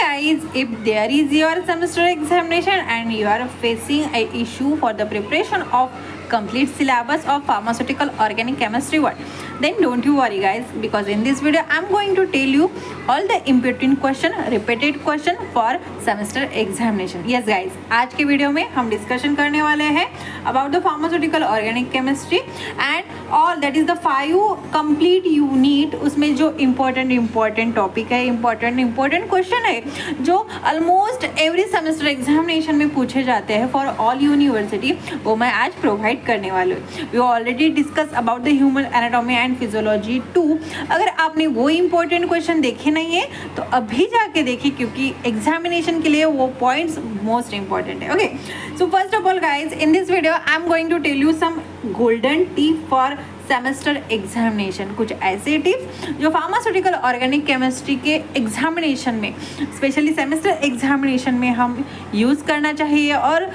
guys, if there is your semester examination and you are facing a issue for the preparation of complete syllabus of pharmaceutical organic chemistry 1, then don't you worry guys, because in this video I'm going to tell you all the important question, repeated question for semester examination. Yes guys, आज के video में हम discussion करने वाले हैं about the pharmaceutical organic chemistry and all that is the 5 complete unit. उसमें जो important topic है, important question है जो almost every semester examination में पूछे जाते हैं for all university, वो मैं आज प्रोवाइड करने वाली हूँ. We already discuss about the human anatomy and physiology 2. अगर आपने वो important question देखे नहीं है तो अभी जाके देखिए, क्योंकि एग्जामिनेशन के लिए वो पॉइंट्स मोस्ट इंपॉर्टेंट है. Okay, so first of all guys, in this video I am going to tell you some golden tip for semester examination. कुछ ऐसे टिप्स जो फार्मास्यूटिकल ऑर्गेनिक केमिस्ट्री के एग्जामिनेशन में, स्पेशली सेमेस्टर एग्जामिनेशन में हम use करना चाहिए, और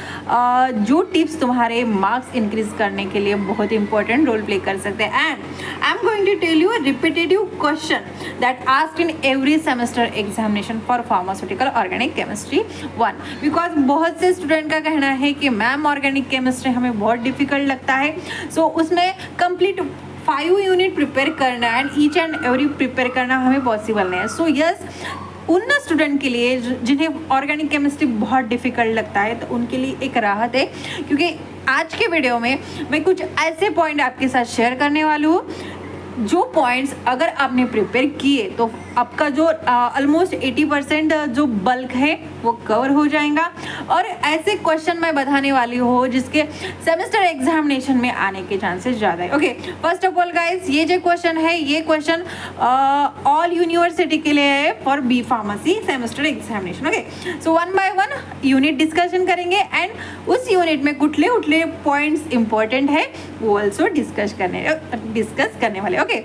जो टिप्स तुम्हारे मार्क्स इंक्रीज करने के लिए बहुत इंपॉर्टेंट रोल प्ले कर सकते हैं. And I am going to tell you a repetitive question that asked in every semester examination for pharmaceutical organic chemistry 1. Because बहुत से स्टूडेंट का कहना है कि मैम ऑर्गेनिक केमिस्ट्री हमें बहुत डिफिकल्ट लगता है, सो उसमें कंप्लीट 5 यूनिट प्रिपेयर करना and each and every prepare करना हमें पॉसिबल नहीं है. सो यस, उन स्टूडेंट के लिए जिन्हें ऑर्गेनिक केमिस्ट्री बहुत डिफिकल्ट लगता है, तो उनके लिए एक राहत है, क्योंकि आज के वीडियो में मैं कुछ ऐसे पॉइंट आपके साथ शेयर करने वाली हूँ जो पॉइंट्स अगर आपने प्रिपेयर किए तो आपका जो ऑलमोस्ट 80% जो बल्क है वो कवर हो जाएगा. और ऐसे क्वेश्चन मैं बताने वाली हूँ जिसके सेमेस्टर एग्जामिनेशन में आने के चांसेस ज़्यादा है. Okay, first of all guys, ये जो क्वेश्चन है, ये क्वेश्चन ऑल यूनिवर्सिटी के लिए है for B pharmacy semester examination. Okay, so 1 by 1 unit discussion करेंगे एंड उस यूनिट में कुटले पॉइंट्स इंपॉर्टेंट है वो ऑल्सो डिस्कस करने वाले. Okay,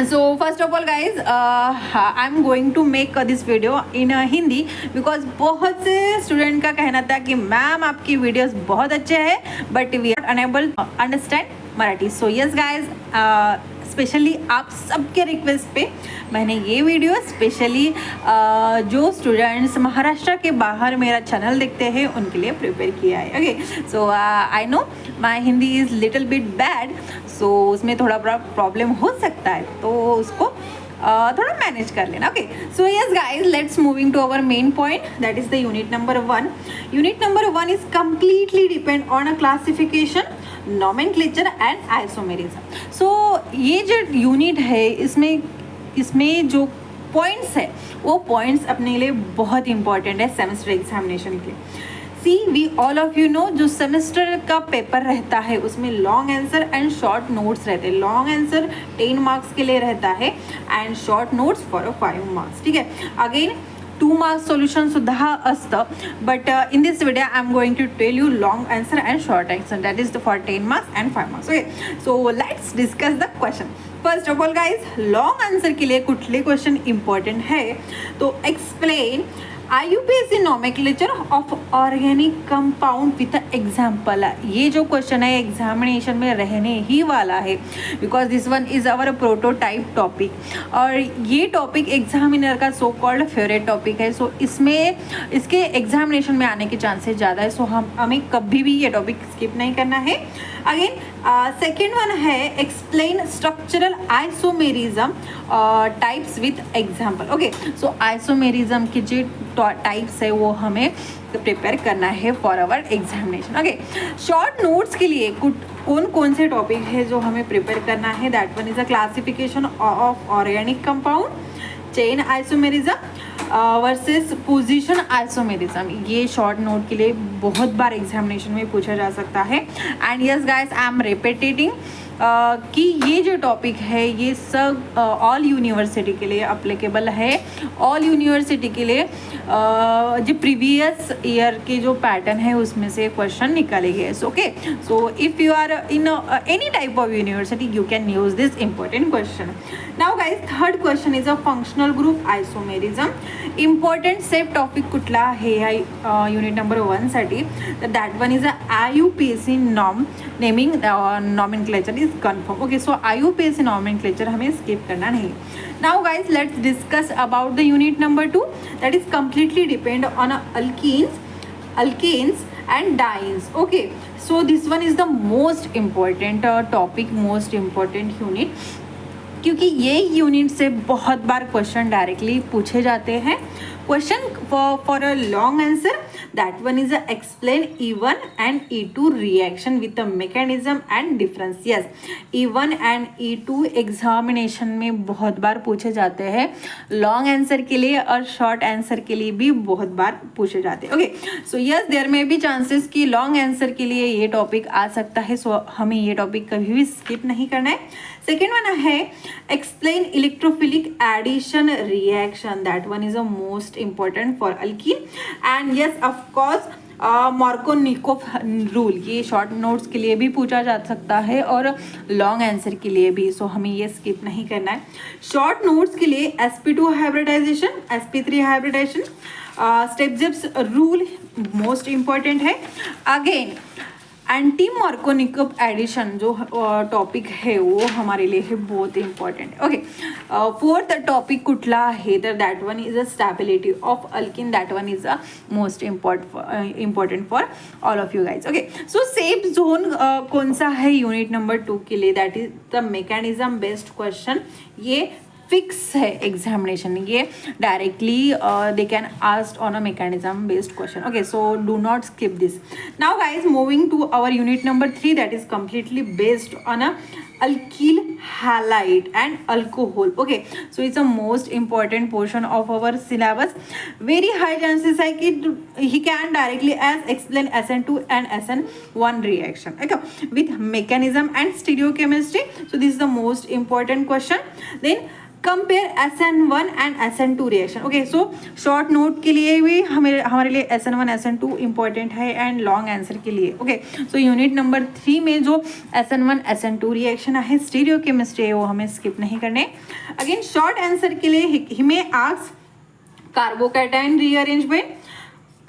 so first of all guys, I'm going to make this video in Hindi because बहुत से स्टूडेंट का कहना था कि मैम आपकी वीडियोस बहुत अच्छे हैं but we are unable to understand Marathi. So yes guys, specially आप सबके रिक्वेस्ट पे मैंने ये वीडियो स्पेशली जो स्टूडेंट्स महाराष्ट्र के बाहर मेरा चैनल देखते हैं उनके लिए प्रिपेयर किया है. Okay, so I know my Hindi is little bit bad, so उसमें थोड़ा बड़ा प्रॉब्लम हो सकता है, तो उसको थोड़ा मैनेज कर लेना. Okay, so yes guys, let's moving to our main point, that is the unit number 1. Unit number 1 is completely depend on a classification, nomenclature and isomerism. So ये जो यूनिट है, इसमें जो पॉइंट्स है वो पॉइंट्स अपने लिए बहुत इंपॉर्टेंट है सेमेस्टर एग्जामिनेशन के लिए. See, we all of you know, जो सेमेस्टर का पेपर रहता है उसमें long answer and short notes रहते हैं. लॉन्ग आंसर 10 मार्क्स के लिए रहता है and short notes for 5 marks. ठीक है, अगेन 2 मार्क्स सोल्यूशन सुद्धा असतं, but in this video I am going to tell you long answer and short answer, that is for 10 marks and 5 marks. Okay, so let's discuss the question. First of all guys, long answer के लिए कुठले question important है, तो explain IUPAC nomenclature of organic compound with example. ये जो question है examination में रहने ही वाला है, because this one is our prototype topic, और ये टॉपिक एग्जामिनर का सो कॉल्ड फेवरेट टॉपिक है. सो इसके एग्जामिनेशन में आने के चांसेस ज़्यादा है, सो हमें कभी भी ये टॉपिक स्किप नहीं करना है. अगेन सेकेंड वन है explain structural isomerism types with example. Okay, so isomerism की जो टाइप्स है वो हमें प्रिपेयर करना है for our examination. Okay, short notes के लिए कौन से टॉपिक है जो हमें प्रिपेयर करना है, that one is a classification of organic compound, chain isomerism versus position isomerism. ये शॉर्ट नोट के लिए बहुत बार एग्जामिनेशन में पूछा जा सकता है. And yes guys, I am repeating कि ये जो टॉपिक है ये सब ऑल यूनिवर्सिटी के लिए अप्लीकेबल है. ऑल यूनिवर्सिटी के लिए जो प्रीवियस ईयर के जो पैटर्न है उसमें से क्वेश्चन निकाले गए. So okay, so if you are in any type of university you can use this important question. Now guys, third question is a functional group isomerism. Important safe topic कुठला आहे unit number 1 साठी, तर that one is a IUPAC norm naming nomenclature is confirm. Okay, so IUPAC nomenclature हमें skip करना नहीं. Now guys let's discuss about the unit number 2 that is completely depend on alkenes and dienes. Okay, so this one is the most important topic, most important unit, क्योंकि ये unit से बहुत बार question directly पूछे जाते हैं. Question for a long answer that one is explain E1 and E2 reaction with the mechanism and difference. Yes, E1 and E2 examination में बहुत बार पूछे जाते हैं, लॉन्ग आंसर के लिए और शॉर्ट आंसर के लिए भी बहुत बार पूछे जाते हैं. ओके, सो यस देयर में भी चांसेस कि लॉन्ग आंसर के लिए ये टॉपिक आ सकता है. सो हमें ये टॉपिक कभी भी स्किप नहीं करना है. सेकेंड वन है explain electrophilic addition reaction. That one is the most important for alkene. And yes, of course, Markovnikov rule, ये शॉर्ट नोट्स के लिए भी पूछा जा सकता है और लॉन्ग आंसर के लिए भी. सो हमें ये स्किप नहीं करना है. शॉर्ट नोट्स के लिए sp2 हाइब्रिडाइजेशन, sp3 हाइब्रिडाइजेशन, स्टेप-जिप्स रूल मोस्ट इंपॉर्टेंट है. अगेन एंटी मार्कोनिकोव एडिशन जो टॉपिक है वो हमारे लिए है बहुत इंपॉर्टंट. ओके, फोर्थ टॉपिक कुठला आहे तर that one is a stability of alkene. That one is a most important for all of you guys. Okay, so safe zone कौन सा है यूनिट नंबर 2 के लिए, that is the mechanism based question. ये fix है examination, ये directly they can ask on a mechanism based question. Okay, so do not skip this. Now guys moving to our unit number 3 that is completely based on a alkyl halide and alcohol. Okay, so it's a most important portion of our syllabus. Very high chances है कि he can directly as explain SN2 and SN1 reaction, okay, with mechanism and stereochemistry. So this is the most important question. Then compare SN1 and SN2 reaction. Okay, so short note के लिए भी हमारे लिए SN1 SN2 important है and long answer के लिए. Okay, so unit number 3 में जो SN1 SN2 रिएक्शन है, स्टीरियो केमिस्ट्री है, वो हमें स्किप नहीं करने. अगेन शॉर्ट आंसर के लिए ही में ask carbocation rearrangement,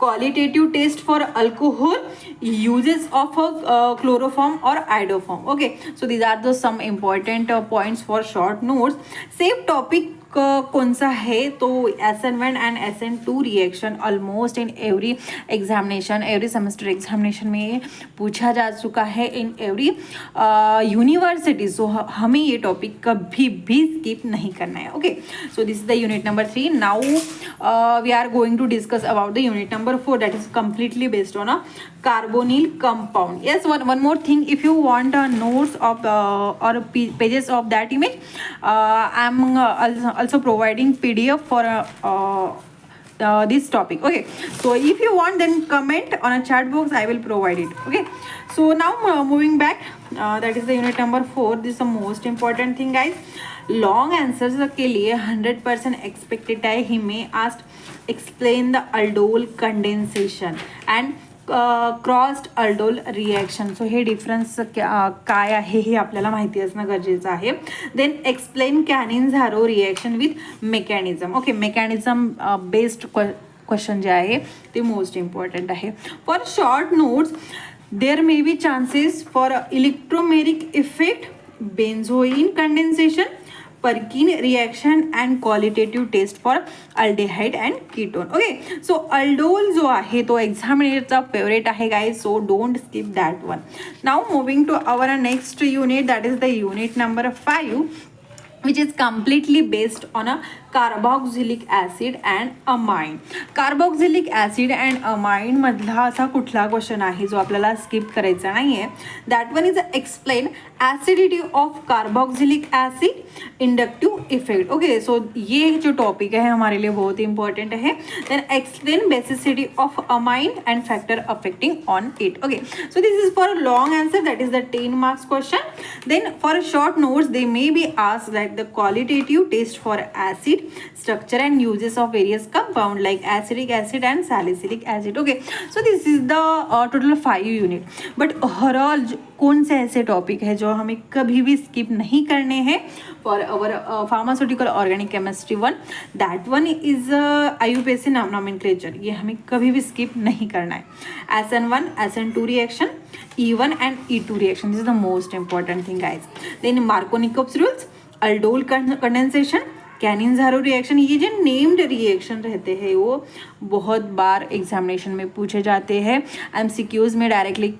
qualitative test for alcohol, uses of chloroform or iodoform. Okay, so these are the some important points for short notes. Same topic कौन सा है तो SN1 and SN2 reaction almost in every examination, every semester examination में पूछा जा चुका है in every university. सो हमें ये टॉपिक कभी भी स्किप नहीं करना है. Okay, so this is the unit number 3. Now we are going to discuss about the unit number 4 that is completely based on a carbonyl compound. Yes, one more thing, if you want notes of or pages of that image, I am also providing PDF for this topic. Okay, so if you want then comment on a chat box, I will provide it. Okay, so now moving back, that is the unit number 4. This is the most important thing guys. Long answers के लिए 100% expected है. He may ask explain the aldol condensation and crossed aldol reaction. So हे difference काय आहे हे आपल्याला माहिती असणं गरजेचं आहे. Then explain Cannizzaro reaction with mechanism. Okay, mechanism based question जे आहे ते मोस्ट इम्पॉर्टंट आहे. For short notes there may be chances for electromeric effect, benzoin condensation, Perkin reaction and qualitative test for aldehyde and ketone. Okay, so aldol जो आहे तो एक्झामिनेटरचा favourite आहे guys, so don't skip that one. Now moving to our next unit that is the unit number 5 which is completely based on a carboxylic acid and amine. Carboxylic acid and amine मधला असा कुठला question आहे जो आपल्याला skip करायचा नाही आहे. That one is explain acidity of carboxylic acid, inductive effect. Okay, so ये जो टॉपिक है हमारे लिए बहुत इंपॉर्टेंट है. Then explain basicity of amine and factor affecting on it. Okay, so this is for long answer, that is the 10 marks question. Then for short notes they may be asked that the qualitative test for acid structure and uses of various compound like acetic acid and salicylic acid. Okay, so this is the total 5 unit. But overall कौन से ऐसे topic है जो हमें कभी भी skip नहीं करने हैं for our pharmaceutical organic chemistry 1, that one is IUPAC nomenclature. ये हमें कभी भी स्किप नहीं करना है. SN1 SN2 reaction, E1 and E2 reaction. This is the most important thing, guys. Then Markovnikov's rules, aldol condensation, Cannizzaro reaction. ये जो named reaction रहते हैं वो बहुत बार एग्जामिनेशन में पूछे जाते हैं. MCQs में डायरेक्टली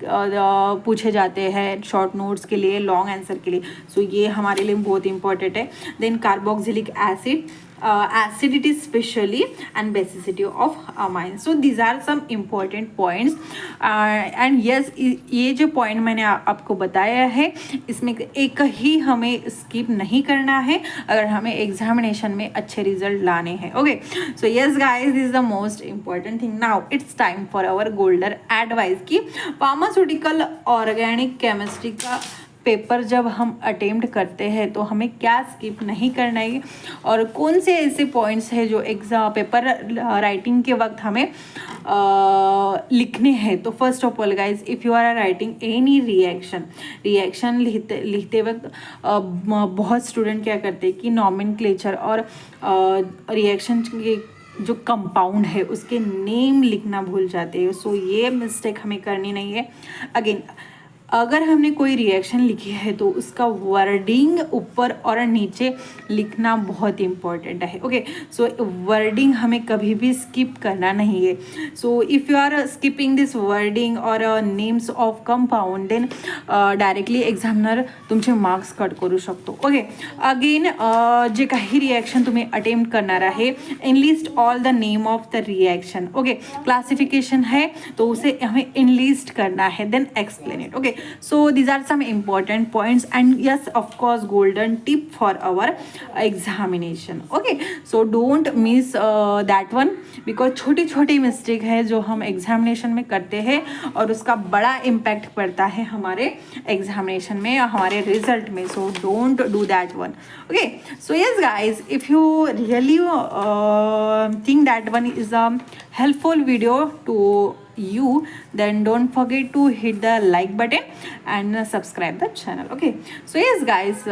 पूछे जाते हैं शॉर्ट नोट्स के लिए, लॉन्ग आंसर के लिए. सो ये हमारे लिए बहुत इंपॉर्टेंट है. Then carboxylic acid, acidity especially and basicity of amines. So these are some important points and yes, ये जो point मैंने आपको बताया है इसमें एक ही हमें skip नहीं करना है अगर हमें examination में अच्छे result लाने हैं. Okay, so yes guys, this is the most important thing. Now it's time for our golden advice कि pharmaceutical organic chemistry का पेपर जब हम अटेम्प्ट करते हैं तो हमें क्या स्किप नहीं करना है और कौन से ऐसे पॉइंट्स हैं जो एग्ज़ाम पेपर राइटिंग के वक्त हमें लिखने हैं. तो first of all guys, if you are writing any reaction लिखते वक्त बहुत स्टूडेंट क्या करते हैं कि नॉमेनक्लेचर और रिएक्शन के जो कंपाउंड है उसके नेम लिखना भूल जाते हैं. सो ये मिस्टेक हमें करनी नहीं है. अगेन, अगर हमने कोई रिएक्शन लिखी है तो उसका वर्डिंग ऊपर और नीचे लिखना बहुत इम्पॉर्टेंट है. ओके, सो वर्डिंग हमें कभी भी स्किप करना नहीं है. So if you are skipping this wording और names of compound then directly examiner तुमचे मार्क्स कट करू शकतो. ओके, अगेन जे काही रिएक्शन तुम्ही अटेम्प्ट करणार आहे, enlist all the name of the reaction. Okay, classification है तो उसे हमें इनलिस्ट करना है, then explain it. Okay, so these are some important points and yes, of course, golden tip for our examination. Okay, so don't miss that one because छोटी छोटी mistake है जो हम एग्जामिनेशन में करते हैं और उसका बड़ा इम्पैक्ट पड़ता है हमारे एग्जामिनेशन में, हमारे रिजल्ट में. So don't do that one. Okay, so yes guys, if you really think that one is a helpful video to you, then don't forget to hit the like button and subscribe the channel. Okay, so yes guys,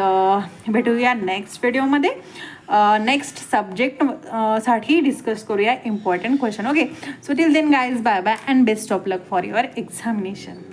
भेटूया next व्हिडिओमध्ये. Next subject साठी discuss करूया important question. Okay, so till then guys, bye bye and best of luck for your examination.